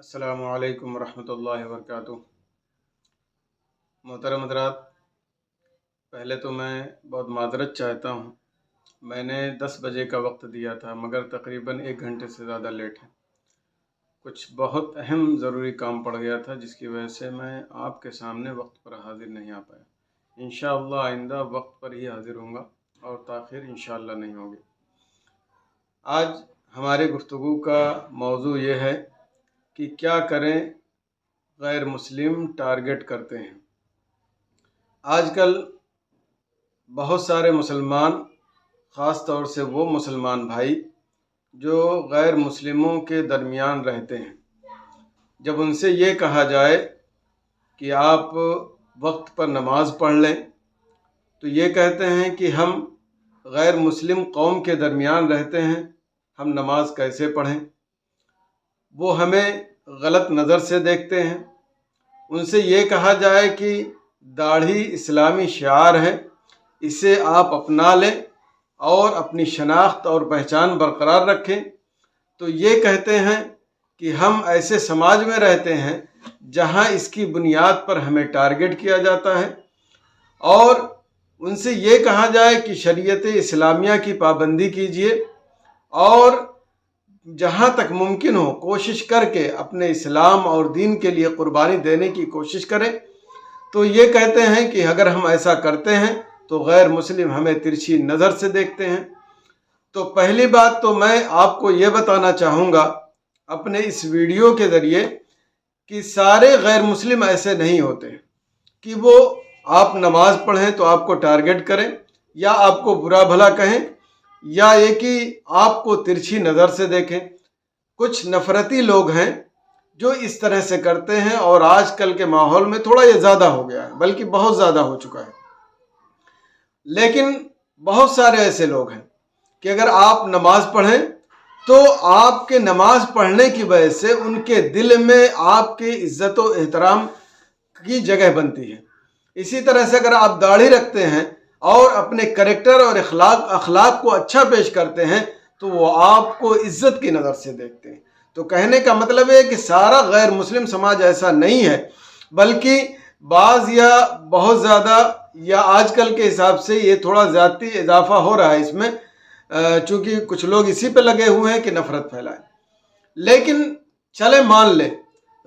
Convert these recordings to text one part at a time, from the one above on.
السلام علیکم ورحمۃ اللہ وبرکاتہ۔ محترم حضرات، پہلے تو میں بہت معذرت چاہتا ہوں۔ میں نے 10 بجے کا وقت دیا تھا مگر تقریباً 1 گھنٹے سے زیادہ لیٹ ہے۔ کچھ بہت اہم ضروری کام پڑ گیا تھا جس کی وجہ سے میں آپ کے سامنے وقت پر حاضر نہیں آ پایا۔ انشاءاللہ آئندہ وقت پر ہی حاضر ہوں گا اور تاخیر انشاءاللہ نہیں ہوگی۔ آج ہماری گفتگو کا موضوع یہ ہے کہ کیا کریں غیر مسلم ٹارگٹ کرتے ہیں۔ آج کل بہت سارے مسلمان، خاص طور سے وہ مسلمان بھائی جو غیر مسلموں کے درمیان رہتے ہیں، جب ان سے یہ کہا جائے کہ آپ وقت پر نماز پڑھ لیں تو یہ کہتے ہیں کہ ہم غیر مسلم قوم کے درمیان رہتے ہیں، ہم نماز کیسے پڑھیں۔ وہ ہمیں غلط نظر سے دیکھتے ہیں۔ ان سے یہ کہا جائے کہ داڑھی اسلامی شعار ہے، اسے آپ اپنا لیں اور اپنی شناخت اور پہچان برقرار رکھیں، تو یہ کہتے ہیں کہ ہم ایسے سماج میں رہتے ہیں جہاں اس کی بنیاد پر ہمیں ٹارگٹ کیا جاتا ہے۔ اور ان سے یہ کہا جائے کہ شریعت اسلامیہ کی پابندی کیجیے اور جہاں تک ممکن ہو کوشش کر کے اپنے اسلام اور دین کے لیے قربانی دینے کی کوشش کریں، تو یہ کہتے ہیں کہ اگر ہم ایسا کرتے ہیں تو غیر مسلم ہمیں ترچھی نظر سے دیکھتے ہیں۔ تو پہلی بات تو میں آپ کو یہ بتانا چاہوں گا اپنے اس ویڈیو کے ذریعے کہ سارے غیر مسلم ایسے نہیں ہوتے کہ وہ آپ نماز پڑھیں تو آپ کو ٹارگٹ کریں یا آپ کو برا بھلا کہیں یا یہ کہ آپ کو ترچھی نظر سے دیکھیں۔ کچھ نفرتی لوگ ہیں جو اس طرح سے کرتے ہیں اور آج کل کے ماحول میں تھوڑا یہ زیادہ ہو گیا ہے، بلکہ بہت زیادہ ہو چکا ہے۔ لیکن بہت سارے ایسے لوگ ہیں کہ اگر آپ نماز پڑھیں تو آپ کے نماز پڑھنے کی وجہ سے ان کے دل میں آپ کی عزت و احترام کی جگہ بنتی ہے۔ اسی طرح سے اگر آپ داڑھی رکھتے ہیں اور اپنے کریکٹر اور اخلاق کو اچھا پیش کرتے ہیں تو وہ آپ کو عزت کی نظر سے دیکھتے ہیں۔ تو کہنے کا مطلب ہے کہ سارا غیر مسلم سماج ایسا نہیں ہے، بلکہ بعض یا بہت زیادہ یا آج کل کے حساب سے یہ تھوڑا زیادتی اضافہ ہو رہا ہے اس میں، چونکہ کچھ لوگ اسی پہ لگے ہوئے ہیں کہ نفرت پھیلائیں۔ لیکن چلے مان لیں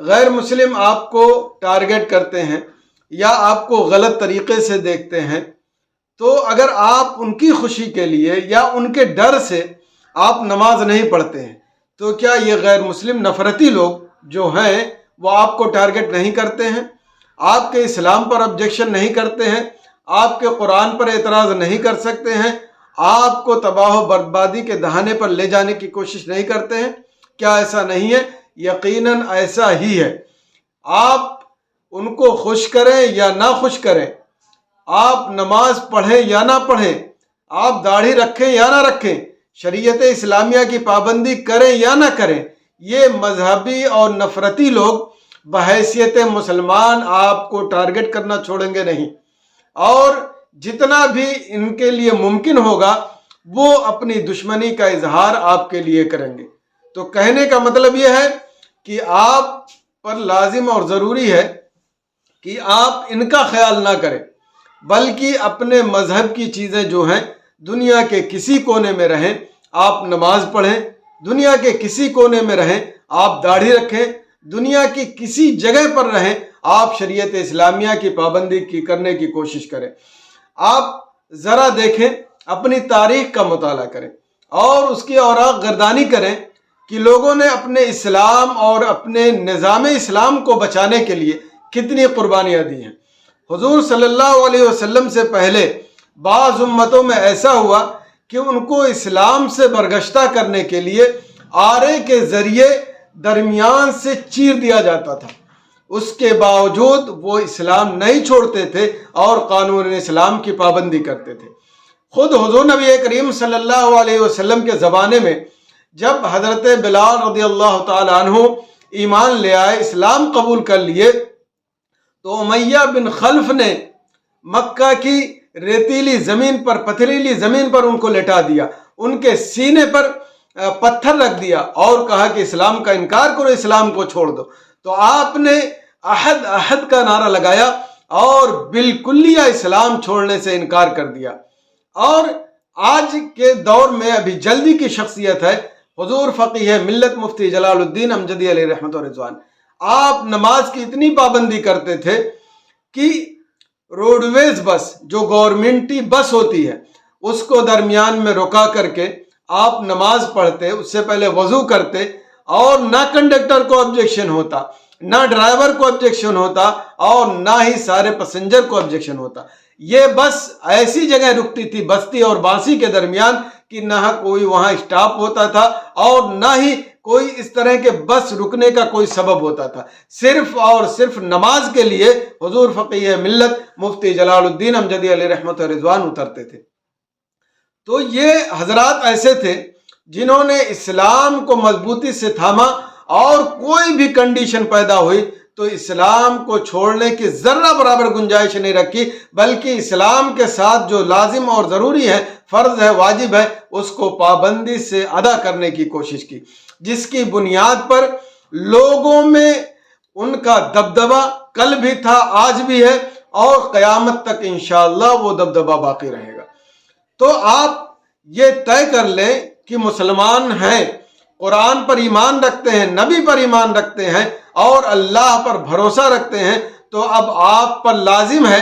غیر مسلم آپ کو ٹارگٹ کرتے ہیں یا آپ کو غلط طریقے سے دیکھتے ہیں، تو اگر آپ ان کی خوشی کے لیے یا ان کے ڈر سے آپ نماز نہیں پڑھتے ہیں تو کیا یہ غیر مسلم نفرتی لوگ جو ہیں وہ آپ کو ٹارگٹ نہیں کرتے ہیں، آپ کے اسلام پر آبجیکشن نہیں کرتے ہیں، آپ کے قرآن پر اعتراض نہیں کر سکتے ہیں، آپ کو تباہ و بربادی کے دہانے پر لے جانے کی کوشش نہیں کرتے ہیں؟ کیا ایسا نہیں ہے؟ یقیناً ایسا ہی ہے۔ آپ ان کو خوش کریں یا نہ خوش کریں، آپ نماز پڑھیں یا نہ پڑھیں، آپ داڑھی رکھیں یا نہ رکھیں، شریعت اسلامیہ کی پابندی کریں یا نہ کریں، یہ مذہبی اور نفرتی لوگ بحیثیت مسلمان آپ کو ٹارگٹ کرنا چھوڑیں گے نہیں، اور جتنا بھی ان کے لیے ممکن ہوگا وہ اپنی دشمنی کا اظہار آپ کے لیے کریں گے۔ تو کہنے کا مطلب یہ ہے کہ آپ پر لازم اور ضروری ہے کہ آپ ان کا خیال نہ کریں، بلکہ اپنے مذہب کی چیزیں جو ہیں دنیا کے کسی کونے میں رہیں آپ نماز پڑھیں، دنیا کے کسی کونے میں رہیں آپ داڑھی رکھیں، دنیا کی کسی جگہ پر رہیں آپ شریعت اسلامیہ کی پابندی کرنے کی کوشش کریں۔ آپ ذرا دیکھیں، اپنی تاریخ کا مطالعہ کریں اور اس کی اوراق گردانی کریں کہ لوگوں نے اپنے اسلام اور اپنے نظام اسلام کو بچانے کے لیے کتنی قربانیاں دی ہیں۔ حضور صلی اللہ علیہ وسلم سے پہلے بعض امتوں میں ایسا ہوا کہ ان کو اسلام سے برگشتہ کرنے کے لیے آرے کے ذریعے درمیان سے چیر دیا جاتا تھا، اس کے باوجود وہ اسلام نہیں چھوڑتے تھے اور قانون اسلام کی پابندی کرتے تھے۔ خود حضور نبی کریم صلی اللہ علیہ وسلم کے زمانے میں جب حضرت بلال رضی اللہ تعالیٰ عنہ ایمان لے آئے، اسلام قبول کر لیے، تو امیہ بن خلف نے مکہ کی ریتیلی زمین پر، پتھریلی زمین پر ان کو لٹا دیا، ان کے سینے پر پتھر رکھ دیا اور کہا کہ اسلام کا انکار کرو، اسلام کو چھوڑ دو، تو آپ نے احد احد کا نعرہ لگایا اور بالکلیہ اسلام چھوڑنے سے انکار کر دیا۔ اور آج کے دور میں ابھی جلدی کی شخصیت ہے حضور فقیہ ملت مفتی جلال الدین امجدی علیہ رحمت و رضوان۔ آپ نماز کی اتنی پابندی کرتے تھے کہ روڈ ویز بس جو گورنمنٹی بس ہوتی ہے اس کو درمیان میں رکا کر کے آپ نماز پڑھتے، اس سے پہلے وضو کرتے، اور نہ کنڈکٹر کو آبجیکشن ہوتا، نہ ڈرائیور کو آبجیکشن ہوتا، اور نہ ہی سارے پیسنجر کو آبجیکشن ہوتا۔ یہ بس ایسی جگہ رکتی تھی بستی اور بانسی کے درمیان کہ نہ کوئی وہاں اسٹاپ ہوتا تھا اور نہ ہی کوئی اس طرح کے بس رکنے کا کوئی سبب ہوتا تھا، صرف اور صرف نماز کے لیے حضور فقیہ ملت مفتی جلال الدین امجدی علیہ رحمت و رضوان اترتے تھے۔ تو یہ حضرات ایسے تھے جنہوں نے اسلام کو مضبوطی سے تھاما، اور کوئی بھی کنڈیشن پیدا ہوئی تو اسلام کو چھوڑنے کی ذرہ برابر گنجائش نہیں رکھی، بلکہ اسلام کے ساتھ جو لازم اور ضروری ہے، فرض ہے، واجب ہے، اس کو پابندی سے ادا کرنے کی کوشش کی، جس کی بنیاد پر لوگوں میں ان کا دبدبہ کل بھی تھا، آج بھی ہے، اور قیامت تک انشاءاللہ وہ دبدبہ باقی رہے گا۔ تو آپ یہ طے کر لیں کہ مسلمان ہیں، قرآن پر ایمان رکھتے ہیں، نبی پر ایمان رکھتے ہیں، اور اللہ پر بھروسہ رکھتے ہیں، تو اب آپ پر لازم ہے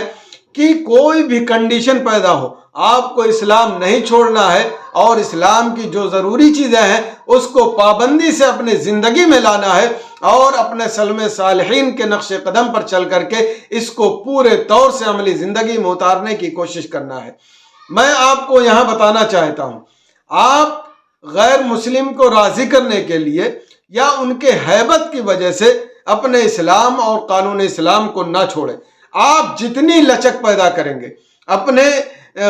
کہ کوئی بھی کنڈیشن پیدا ہو، آپ کو اسلام نہیں چھوڑنا ہے، اور اسلام کی جو ضروری چیزیں ہیں اس کو پابندی سے اپنے زندگی میں لانا ہے، اور اپنے سلم صالحین کے نقش قدم پر چل کر کے اس کو پورے طور سے عملی زندگی میں اتارنے کی کوشش کرنا ہے۔ میں آپ کو یہاں بتانا چاہتا ہوں، آپ غیر مسلم کو راضی کرنے کے لیے یا ان کے ہیبت کی وجہ سے اپنے اسلام اور قانون اسلام کو نہ چھوڑیں۔ آپ جتنی لچک پیدا کریں گے اپنے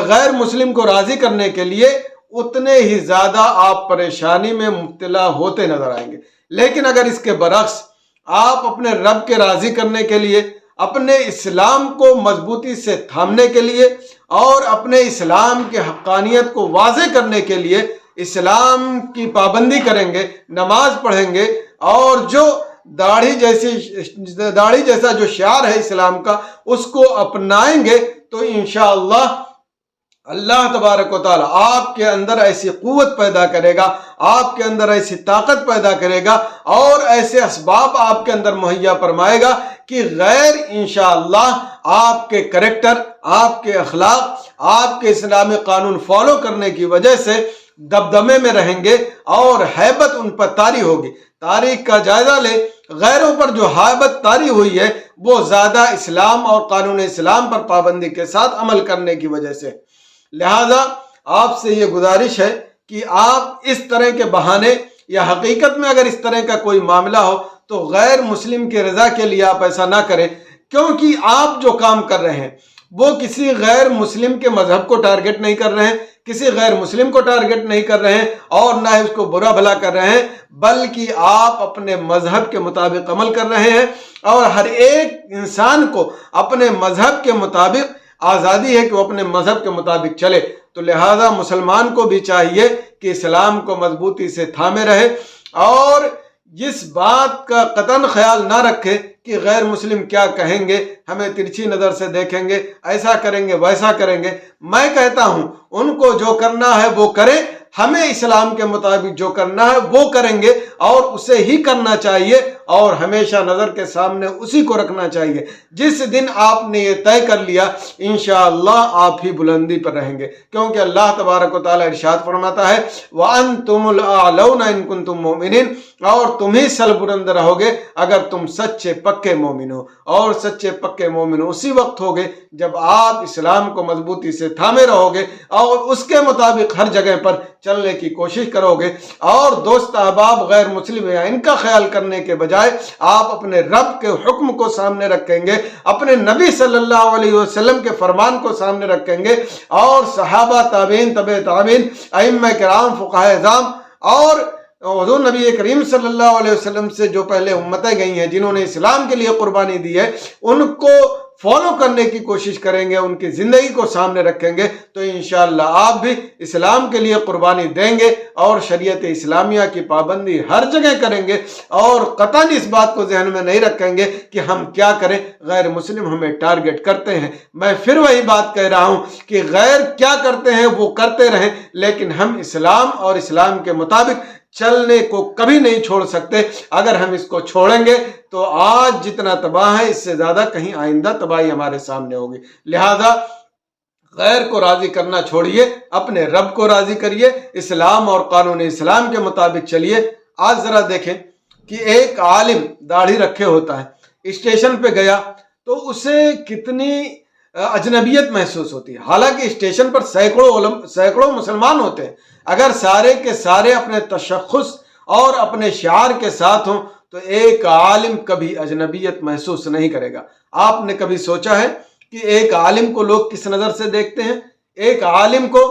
غیر مسلم کو راضی کرنے کے لیے، اتنے ہی زیادہ آپ پریشانی میں مبتلا ہوتے نظر آئیں گے۔ لیکن اگر اس کے برعکس آپ اپنے رب کے راضی کرنے کے لیے، اپنے اسلام کو مضبوطی سے تھامنے کے لیے، اور اپنے اسلام کے حقانیت کو واضح کرنے کے لیے اسلام کی پابندی کریں گے، نماز پڑھیں گے، اور جو داڑھی جیسا جو شعار ہے اسلام کا اس کو اپنائیں گے، تو انشاءاللہ اللہ تبارک و تعالی آپ کے اندر ایسی قوت پیدا کرے گا، آپ کے اندر ایسی طاقت پیدا کرے گا، اور ایسے اسباب آپ کے اندر مہیا فرمائے گا کہ غیر انشاءاللہ آپ کے کریکٹر، آپ کے اخلاق، آپ کے اسلامی قانون فالو کرنے کی وجہ سے دبدبے میں رہیں گے، اور ہیبت ان پر طاری ہوگی۔ تاریخ کا جائزہ لے، غیروں پر جو ہیبت طاری ہوئی ہے وہ زیادہ اسلام اور قانون اسلام پر پابندی کے ساتھ عمل کرنے کی وجہ سے۔ لہذا آپ سے یہ گزارش ہے کہ آپ اس طرح کے بہانے، یا حقیقت میں اگر اس طرح کا کوئی معاملہ ہو تو غیر مسلم کی رضا کے لیے آپ ایسا نہ کریں، کیونکہ آپ جو کام کر رہے ہیں وہ کسی غیر مسلم کے مذہب کو ٹارگٹ نہیں کر رہے ہیں، کسی غیر مسلم کو ٹارگٹ نہیں کر رہے ہیں، اور نہ ہی اس کو برا بھلا کر رہے ہیں، بلکہ آپ اپنے مذہب کے مطابق عمل کر رہے ہیں، اور ہر ایک انسان کو اپنے مذہب کے مطابق آزادی ہے کہ وہ اپنے مذہب کے مطابق چلے۔ تو لہٰذا مسلمان کو بھی چاہیے کہ اسلام کو مضبوطی سے تھامے رہے، اور اس بات کا قطعاً خیال نہ رکھے کہ غیر مسلم کیا کہیں گے، ہمیں ترچھی نظر سے دیکھیں گے، ایسا کریں گے، ویسا کریں گے۔ میں کہتا ہوں ان کو جو کرنا ہے وہ کریں، ہمیں اسلام کے مطابق جو کرنا ہے وہ کریں گے، اور اسے ہی کرنا چاہیے، اور ہمیشہ نظر کے سامنے اسی کو رکھنا چاہیے۔ جس دن آپ نے یہ طے کر لیا انشاءاللہ آپ ہی بلندی پر رہیں گے، کیونکہ اللہ تبارک و تعالی ارشاد فرماتا ہے وَأَنْتُمُ الْأَعْلَوْنَ إِن كُنتُم مُؤْمِنِينَ، اور تم ہی سربلند رہو گے اگر تم سچے پکے مومن ہو، اور سچے پکے مومن اسی وقت ہوگے جب آپ اسلام کو مضبوطی سے تھامے رہو گے، اور اس کے مطابق ہر جگہ پر چلنے کی کوشش کرو گے، اور دوست احباب غیر مسلم یا ان کا خیال کرنے کے بجائے آپ اپنے رب کے حکم کو سامنے رکھیں گے، اپنے نبی صلی اللہ علیہ وسلم کے فرمان کو سامنے رکھیں گے، اور صحابہ، تابعین، تبع تابعین، ائمہ کرام، فقہاء اعظام، اور حضور نبی کریم صلی اللہ علیہ وسلم سے جو پہلے امتیں گئی ہیں جنہوں نے اسلام کے لیے قربانی دی ہے، ان کو فالو کرنے کی کوشش کریں گے، ان کی زندگی کو سامنے رکھیں گے، تو انشاءاللہ آپ بھی اسلام کے لیے قربانی دیں گے اور شریعت اسلامیہ کی پابندی ہر جگہ کریں گے، اور قطعاً اس بات کو ذہن میں نہیں رکھیں گے کہ ہم کیا کریں، غیر مسلم ہمیں ٹارگٹ کرتے ہیں۔ میں پھر وہی بات کہہ رہا ہوں کہ غیر کیا کرتے ہیں وہ کرتے رہیں، لیکن ہم اسلام اور اسلام کے مطابق چلنے کو کبھی نہیں چھوڑ سکتے۔ اگر ہم اس کو چھوڑیں گے تو آج جتنا تباہ ہے اس سے زیادہ کہیں آئندہ تباہی ہمارے سامنے ہوگی۔ لہذا غیر کو راضی کرنا چھوڑیے، اپنے رب کو راضی کریے، اسلام اور قانون اسلام کے مطابق چلیے۔ آج ذرا دیکھیں کہ ایک عالم داڑھی رکھے ہوتا ہے، اسٹیشن پہ گیا تو اسے کتنی اجنبیت محسوس ہوتی ہے، حالانکہ اسٹیشن پر سینکڑوں مسلمان ہوتے ہیں۔ اگر سارے کے سارے اپنے تشخص اور اپنے شعار کے ساتھ ہوں تو ایک عالم کبھی اجنبیت محسوس نہیں کرے گا۔ آپ نے کبھی سوچا ہے کہ ایک عالم کو لوگ کس نظر سے دیکھتے ہیں؟ ایک عالم کو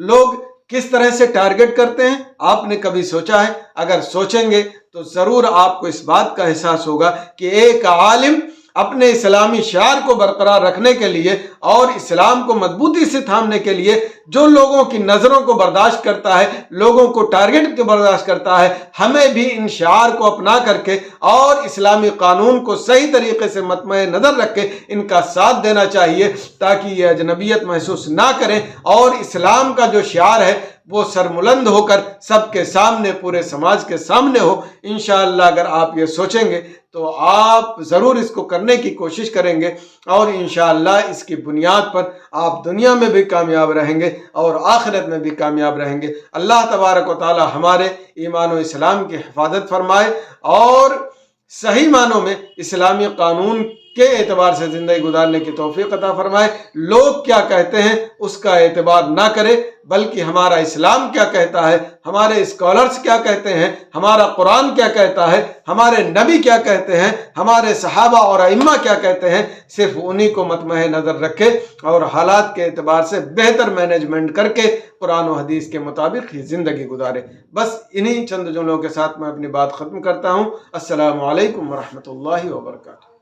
لوگ کس طرح سے ٹارگٹ کرتے ہیں؟ آپ نے کبھی سوچا ہے؟ اگر سوچیں گے تو ضرور آپ کو اس بات کا احساس ہوگا کہ ایک عالم اپنے اسلامی شعار کو برقرار رکھنے کے لیے اور اسلام کو مضبوطی سے تھامنے کے لیے جو لوگوں کی نظروں کو برداشت کرتا ہے، لوگوں کو ٹارگٹ کو برداشت کرتا ہے، ہمیں بھی ان شعار کو اپنا کر کے اور اسلامی قانون کو صحیح طریقے سے مطمع نظر رکھ کے ان کا ساتھ دینا چاہیے، تاکہ یہ اجنبیت محسوس نہ کریں اور اسلام کا جو شعار ہے وہ سرملند ہو کر سب کے سامنے، پورے سماج کے سامنے ہو۔ انشاءاللہ اگر آپ یہ سوچیں گے تو آپ ضرور اس کو کرنے کی کوشش کریں گے، اور انشاءاللہ اس کی بنیاد پر آپ دنیا میں بھی کامیاب رہیں گے اور آخرت میں بھی کامیاب رہیں گے۔ اللہ تبارک و تعالی ہمارے ایمان و اسلام کی حفاظت فرمائے اور صحیح معنوں میں اسلامی قانون کے اعتبار سے زندگی گزارنے کی توفیق عطا فرمائے۔ لوگ کیا کہتے ہیں اس کا اعتبار نہ کرے، بلکہ ہمارا اسلام کیا کہتا ہے، ہمارے اسکالرز کیا کہتے ہیں، ہمارا قرآن کیا کہتا ہے، ہمارے نبی کیا کہتے ہیں، ہمارے صحابہ اور ائمہ کیا کہتے ہیں، صرف انہی کو مطمع نظر رکھے اور حالات کے اعتبار سے بہتر مینجمنٹ کر کے قرآن و حدیث کے مطابق ہی زندگی گزارے۔ بس انہی چند جملوں کے ساتھ میں اپنی بات ختم کرتا ہوں۔ السلام علیکم ورحمۃ اللہ وبرکاتہ۔